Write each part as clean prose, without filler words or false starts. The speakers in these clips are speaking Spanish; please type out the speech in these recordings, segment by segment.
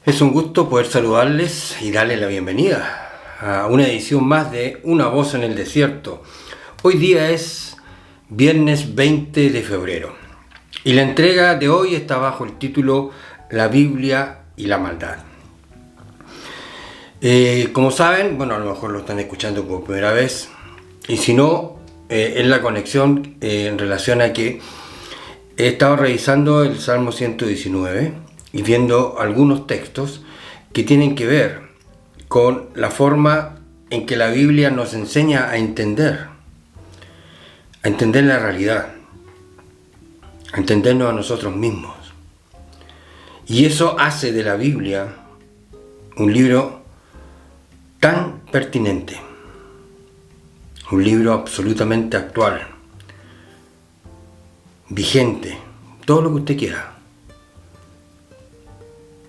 Es un gusto poder saludarles y darles la bienvenida a una edición más de Una voz en el desierto. Hoy día es viernes 20 de febrero y la entrega de hoy está bajo el título La Biblia y la maldad. Como saben, a lo mejor lo están escuchando por primera vez y si no, es la conexión en relación a que he estado revisando el Salmo 119 y viendo algunos textos que tienen que ver con la forma en que la Biblia nos enseña a entender la realidad, a entendernos a nosotros mismos. Y eso hace de la Biblia un libro tan pertinente, un libro absolutamente actual, vigente, todo lo que usted quiera,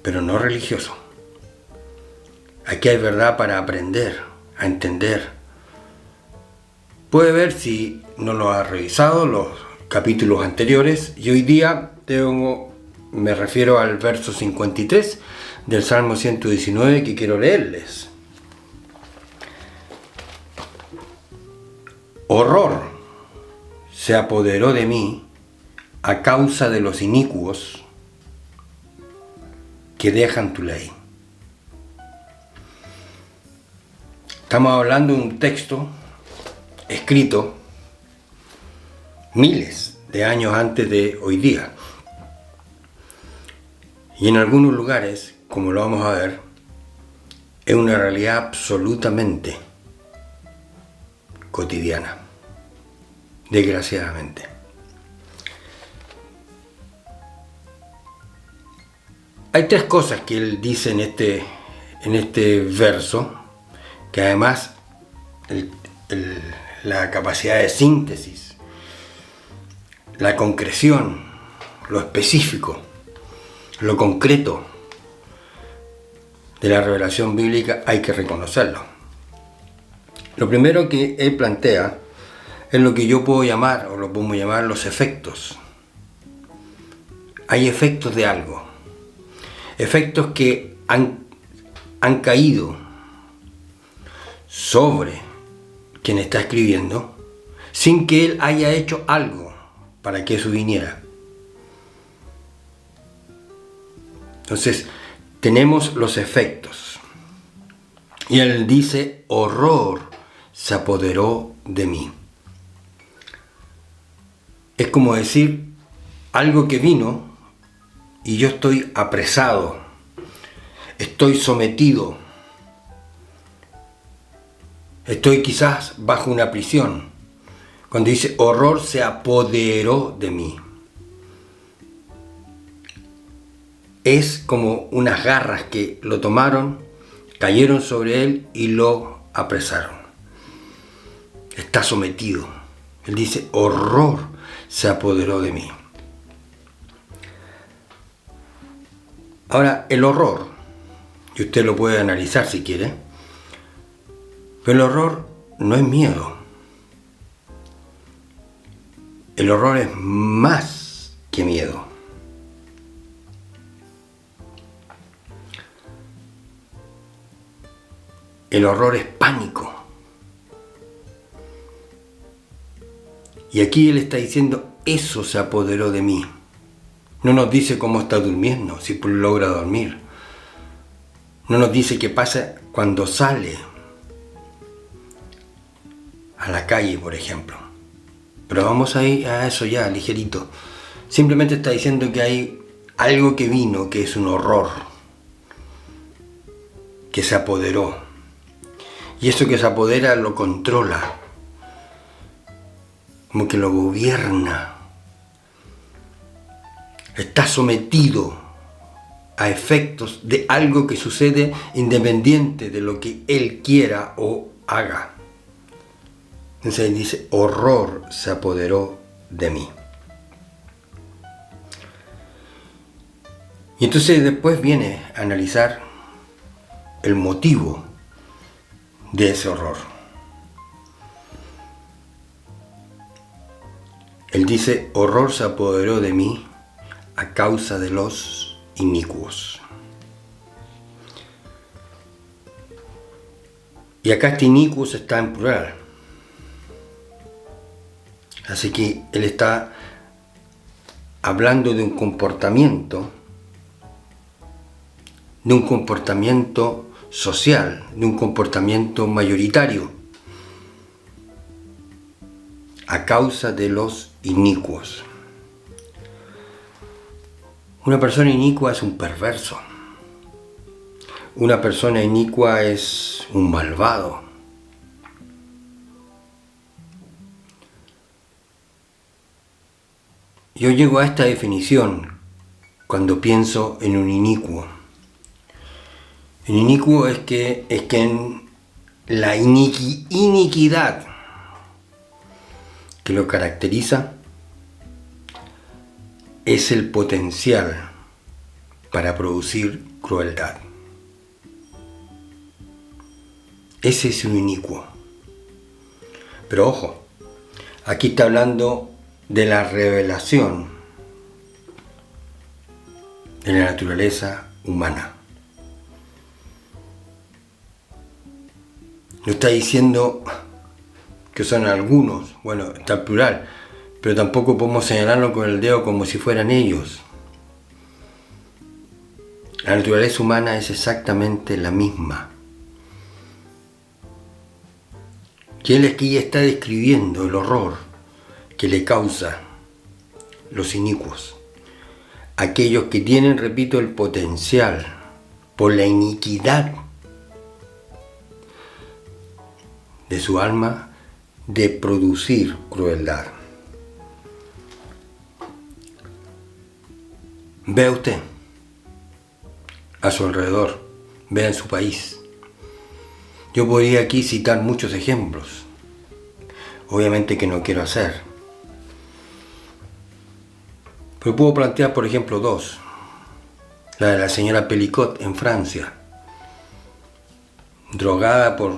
pero no religioso. Aquí hay verdad para aprender, a entender. Puede ver si no lo ha revisado los capítulos anteriores y hoy día me refiero al verso 53 del Salmo 119 que quiero leerles. Horror se apoderó de mí a causa de los inicuos que dejan tu ley. Estamos hablando de un texto escrito miles de años antes de hoy día. Y en algunos lugares, como lo vamos a ver, es una realidad absolutamente cotidiana, desgraciadamente. Hay tres cosas que él dice en este verso, que además la capacidad de síntesis, la concreción, lo específico, lo concreto de la revelación bíblica hay que reconocerlo. Lo primero que él plantea es lo que yo puedo llamar, o lo podemos llamar los efectos. Hay efectos de algo. Efectos que han caído sobre quien está escribiendo sin que él haya hecho algo para que eso viniera. Entonces, tenemos los efectos. Y él dice, horror se apoderó de mí. Es como decir algo que vino y yo estoy apresado, estoy sometido, estoy quizás bajo una prisión. Cuando dice horror se apoderó de mí, es como unas garras que lo tomaron, cayeron sobre él y lo apresaron. Está sometido. Él dice horror se apoderó de mí. Ahora, el horror, y usted lo puede analizar si quiere, pero el horror no es miedo. El horror es más que miedo. El horror es pánico. Y aquí él está diciendo, eso se apoderó de mí. No nos dice cómo está durmiendo, si logra dormir. No nos dice qué pasa cuando sale a la calle, por ejemplo. Pero vamos a ir a eso ya, ligerito. Simplemente está diciendo que hay algo que vino, que es un horror, que se apoderó. Y eso que se apodera lo controla, como que lo gobierna. Está sometido a efectos de algo que sucede independiente de lo que él quiera o haga. Entonces él dice, horror se apoderó de mí. Y entonces después viene a analizar el motivo de ese horror. Él dice, horror se apoderó de mí a causa de los inicuos. Y acá este iniquus está en plural. Así que él está hablando de un comportamiento social, de un comportamiento mayoritario, a causa de los inicuos. Una persona inicua es un perverso. Una persona inicua es un malvado. Yo llego a esta definición cuando pienso en un inicuo. El inicuo es que en la iniquidad que lo caracteriza es el potencial para producir crueldad. Ese es un inicuo. Pero ojo, aquí está hablando de la revelación de la naturaleza humana. No está diciendo que son algunos, bueno, está en plural, pero tampoco podemos señalarlo con el dedo como si fueran ellos. La naturaleza humana es exactamente la misma. Y él aquí está describiendo el horror que le causa los inicuos. Aquellos que tienen, repito, el potencial por la iniquidad de su alma de producir crueldad. Vea usted a su alrededor, vea en su país. Yo podría aquí citar muchos ejemplos, obviamente que no quiero hacer, pero puedo plantear por ejemplo dos. La de la señora Pelicot en Francia, drogada por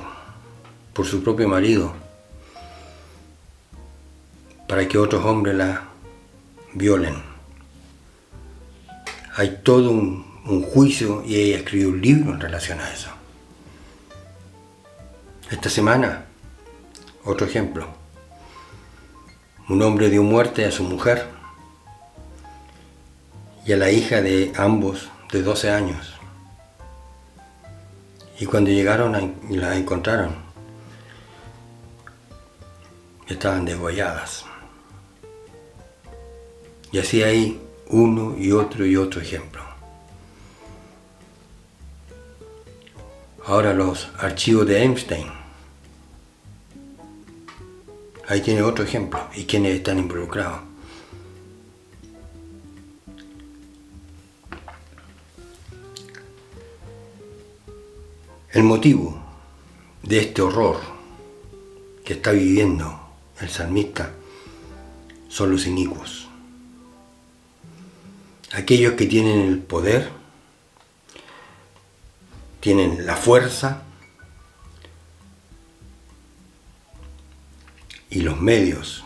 su propio marido, para que otros hombres la violen. Hay todo un juicio y ella escribió un libro en relación a eso. Esta semana, otro ejemplo. Un hombre dio muerte a su mujer y a la hija de ambos de 12 años. Y cuando llegaron y las encontraron, estaban degolladas. Y así hay uno y otro ejemplo. Ahora los archivos de Epstein. Ahí tiene otro ejemplo. ¿Y quiénes están involucrados? El motivo de este horror que está viviendo el salmista son los inicuos. Aquellos que tienen el poder, tienen la fuerza y los medios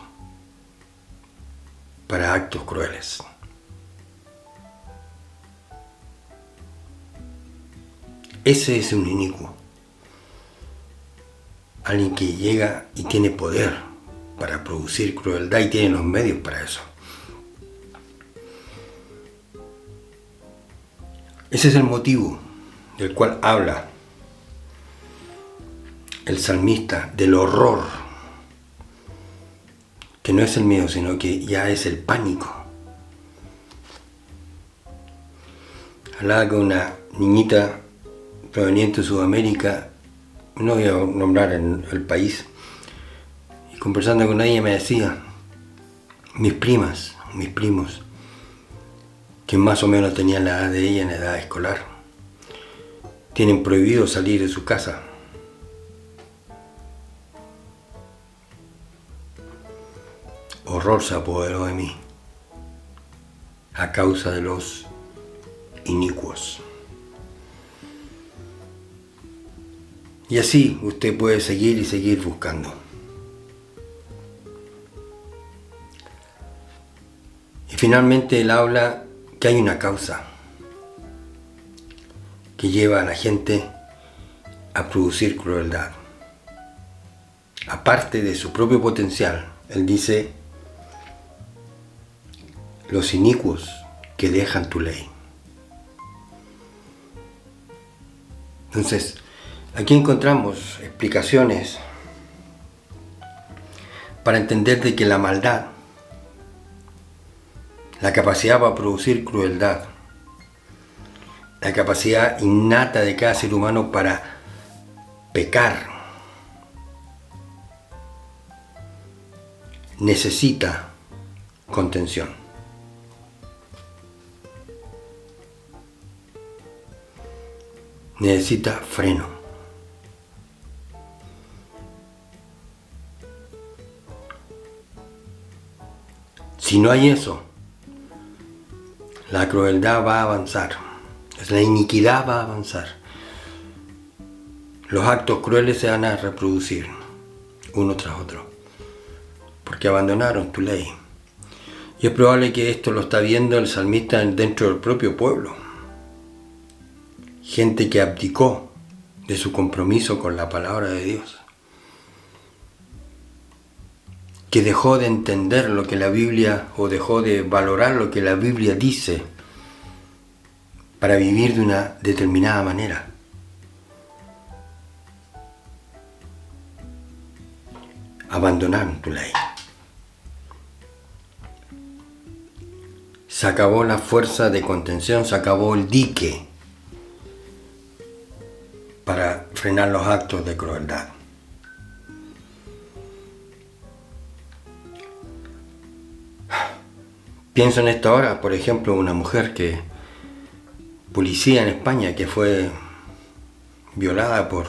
para actos crueles. Ese es un inicuo. Alguien que llega y tiene poder para producir crueldad y tiene los medios para eso. Ese es el motivo del cual habla el salmista, del horror, que no es el miedo, sino que ya es el pánico. Hablaba con una niñita proveniente de Sudamérica, no voy a nombrar el país, y conversando con ella me decía, mis primas, mis primos, que más o menos tenían la edad de ella en edad escolar, tienen prohibido salir de su casa. Horror se apoderó de mí a causa de los inicuos. Y así usted puede seguir y seguir buscando. Y finalmente él habla que hay una causa que lleva a la gente a producir crueldad. aparte de su propio potencial, él dice, los inicuos que dejan tu ley. Entonces, aquí encontramos explicaciones para entender de que la maldad, la capacidad para producir crueldad, la capacidad innata de cada ser humano para pecar, necesita contención. Necesita freno. Si no hay eso, la crueldad va a avanzar, la iniquidad va a avanzar. Los actos crueles se van a reproducir uno tras otro, porque abandonaron tu ley. Y es probable que esto lo está viendo el salmista dentro del propio pueblo. Gente que abdicó de su compromiso con la palabra de Dios, que dejó de entender lo que la Biblia, o dejó de valorar lo que la Biblia dice para vivir de una determinada manera. Abandonaron tu ley. Se acabó la fuerza de contención, se acabó el dique para frenar los actos de crueldad. Pienso en esta hora, por ejemplo, una mujer policía en España, que fue violada por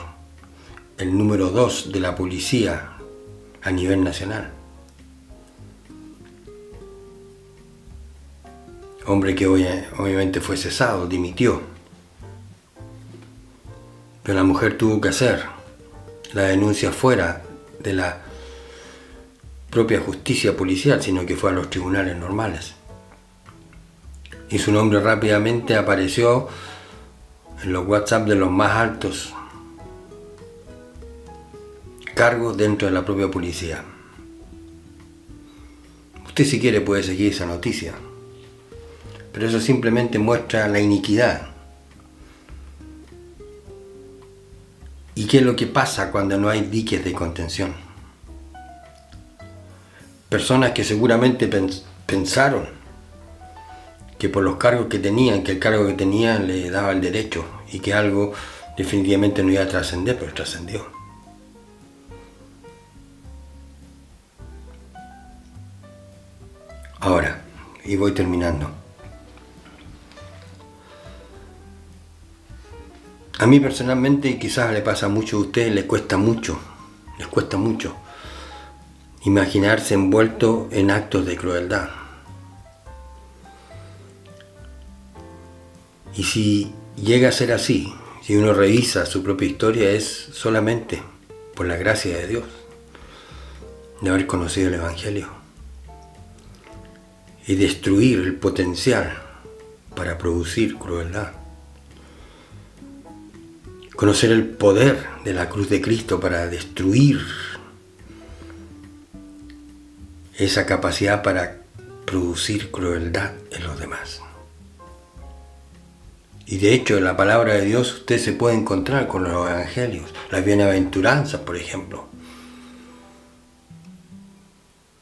el número 2 de la policía a nivel nacional. Hombre que obviamente fue cesado, dimitió. Pero la mujer tuvo que hacer la denuncia fuera de la propia justicia policial, sino que fue a los tribunales normales. Y su nombre rápidamente apareció en los WhatsApp de los más altos cargos dentro de la propia policía. Usted, si quiere, puede seguir esa noticia, pero eso simplemente muestra la iniquidad. ¿Y qué es lo que pasa cuando no hay diques de contención? Personas que seguramente pensaron que por los cargos que tenían, que el cargo que tenían le daba el derecho y que algo definitivamente no iba a trascender, pero trascendió. Ahora, y voy terminando. A mí personalmente, y quizás le pasa a muchos de ustedes, les cuesta mucho imaginarse envuelto en actos de crueldad. Y si llega a ser así, si uno revisa su propia historia, es solamente por la gracia de Dios, de haber conocido el Evangelio y destruir el potencial para producir crueldad. Conocer el poder de la cruz de Cristo para destruir esa capacidad para producir crueldad en los demás. Y de hecho, en la palabra de Dios usted se puede encontrar con los evangelios, las bienaventuranzas, por ejemplo.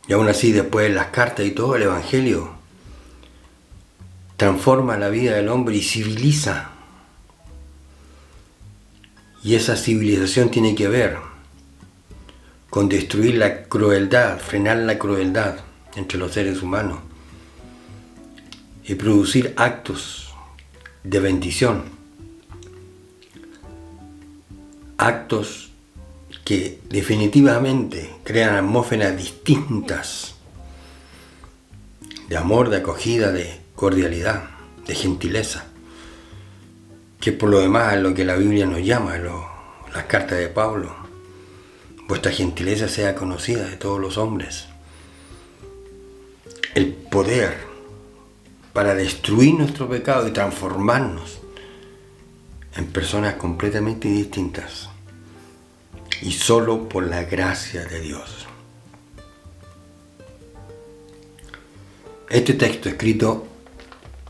Y aún así, después las cartas y todo, el evangelio transforma la vida del hombre y civiliza. Y esa civilización tiene que ver con destruir la crueldad, frenar la crueldad entre los seres humanos y producir actos de bendición, actos que definitivamente crean atmósferas distintas de amor, de acogida, de cordialidad, de gentileza, que por lo demás es lo que la Biblia nos llama, las cartas de Pablo. Vuestra gentileza sea conocida de todos los hombres. El poder para destruir nuestro pecado y transformarnos en personas completamente distintas y solo por la gracia de Dios. Este texto escrito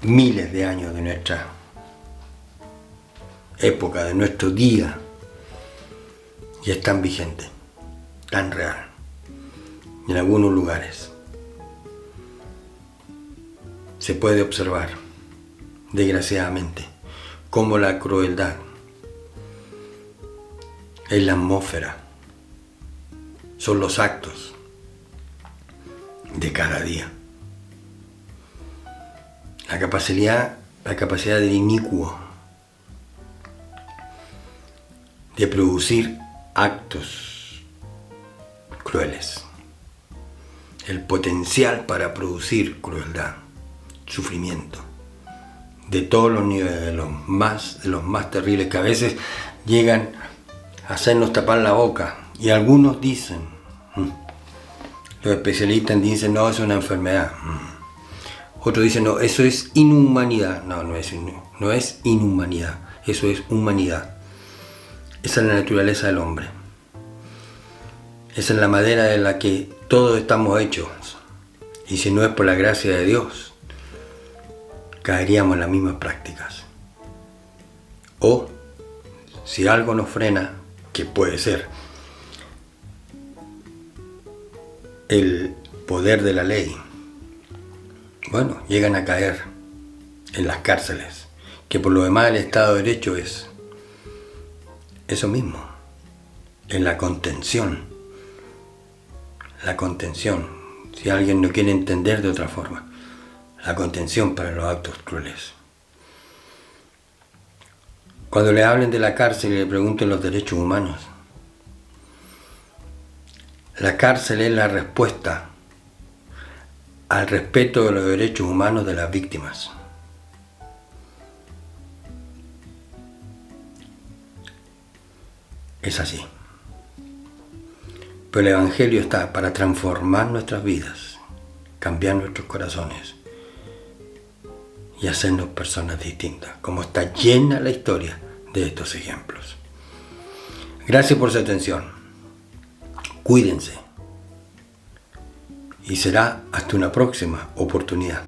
miles de años de nuestra época, de nuestro día, y es tan vigente, tan real, en algunos lugares se puede observar, desgraciadamente, cómo la crueldad es la atmósfera, son los actos de cada día. La capacidad del inicuo de producir actos crueles, el potencial para producir crueldad, sufrimiento, de todos los niveles, de los más terribles, que a veces llegan a hacernos tapar la boca. Y algunos dicen, los especialistas dicen, no, es una enfermedad. Otros dicen, no, eso es inhumanidad. No es inhumanidad, eso es humanidad. Esa es la naturaleza del hombre. Esa es la madera de la que todos estamos hechos. Y si no es por la gracia de Dios, caeríamos en las mismas prácticas. O, si algo nos frena, que puede ser el poder de la ley, bueno, llegan a caer en las cárceles, que por lo demás el Estado de Derecho es eso mismo, en la contención. La contención, si alguien no quiere entender de otra forma, la contención para los actos crueles. Cuando le hablen de la cárcel y le pregunten los derechos humanos, la cárcel es la respuesta al respeto de los derechos humanos de las víctimas. Es así. Pero el Evangelio está para transformar nuestras vidas, cambiar nuestros corazones y hacernos personas distintas, como está llena la historia de estos ejemplos. Gracias por su atención. Cuídense. Y será hasta una próxima oportunidad.